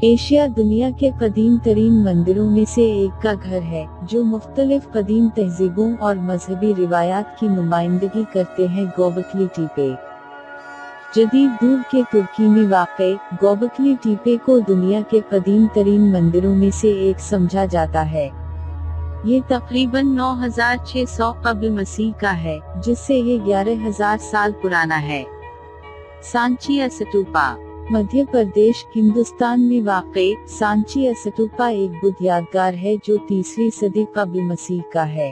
Asia दुनिया के कदीम तरीन मंदिरों में से एक का घर है, जो मुख्तलिफ कदीम तहजीबों और मजहबी रिवायात की नुमाइंदगी करते हैं। गोबकली टीपे जदीद दूर के तुर्की में वाक़े गोबकली टीपे को दुनिया के कदीम तरीन मंदिरों में से एक समझा जाता है। ये तकरीबन 9600 कब्ल मसीह का है, जिससे ये 11000 साल पुराना है। सांची स्तूपा मध्य प्रदेश हिंदुस्तान में वाक़े सांची स्तूपा एक बुद्ध यादगार है, जो 3वीं सदी कब्ल मसीह का है।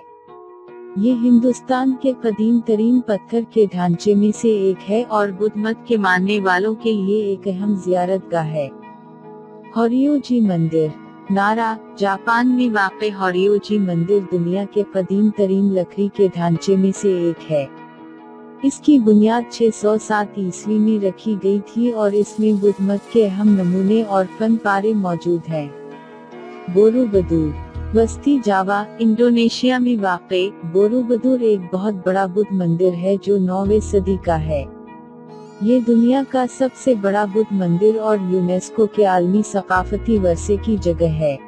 ये हिंदुस्तान के कदीम तरीन पत्थर के ढांचे में से एक है और बुद्ध मत के मानने वालों के लिए एक अहम ज़ियारतगाह है। होरियोजी मंदिर नारा जापान में वाक़े होरियोजी मंदिर दुनिया के कदीम तरीन लकड़ी के ढांचे में से एक है। इसकी बुनियाद 607 ईस्वी में रखी गई थी और इसमें बुद्ध मत के अहम नमूने और फन पारे मौजूद हैं। बोरोबुदुर वस्ती जावा इंडोनेशिया में वाक़े बोरोबुदुर एक बहुत बड़ा बुद्ध मंदिर है, जो 9वीं सदी का है। ये दुनिया का सबसे बड़ा बुद्ध मंदिर और यूनेस्को के आलमी सकाफती वर्षे की जगह है।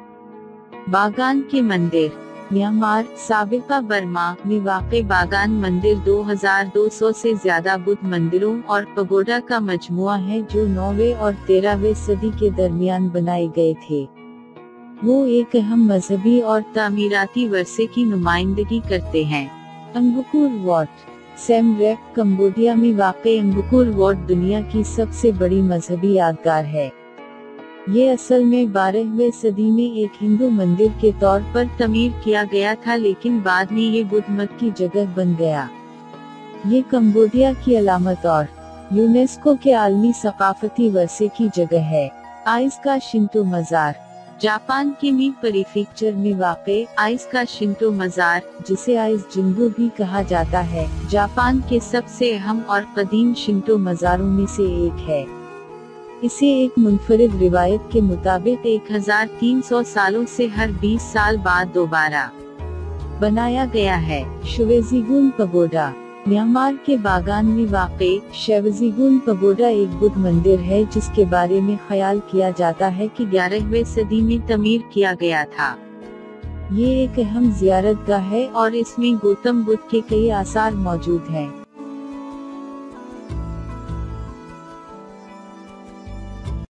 बागान के मंदिर म्यांमार साबिका बर्मा में वाक़े बागान मंदिर 2200 से ज्यादा बुद्ध मंदिरों और पगोडा का मजमुआ है, जो 9वीं और 13वीं सदी के दरमियान बनाए गए थे। वो एक अहम मजहबी और तामीराती वर्षे की नुमाइंदगी करते हैं। Angkor what same rape Cambodia में वाक़े अंगकोर वॉट दुनिया की सबसे बड़ी मजहबी यादगार है। ये असल में 12वीं सदी में एक हिंदू मंदिर के तौर पर तमीर किया गया था, लेकिन बाद में ये बुद्ध मत की जगह बन गया। ये कंबोडिया की अलामत और यूनेस्को के आलमी सकाफती वर्षे की जगह है। आइस का शिंतो मजार जापान के मी प्रीफेक्चर में वाक़े आइस का शिंतो मजार, जिसे आइस जिंगो भी कहा जाता है, जापान के सबसे अहम और कदीम शिंतो मजारों में से एक है। इसे एक मुनफरिद रिवायत के मुताबिक 1300 सालों से हर 20 साल बाद दोबारा बनाया गया है। शिवेजीगुन पगोडा म्यांमार के बागान में वाक़े शिवेजीगुन पगोडा एक बुद्ध मंदिर है, जिसके बारे में ख्याल किया जाता है कि 11वीं सदी में तमीर किया गया था। ये एक अहम ज़ियारतगाह है और इसमें गौतम बुद्ध के कई आसार मौजूद हैं।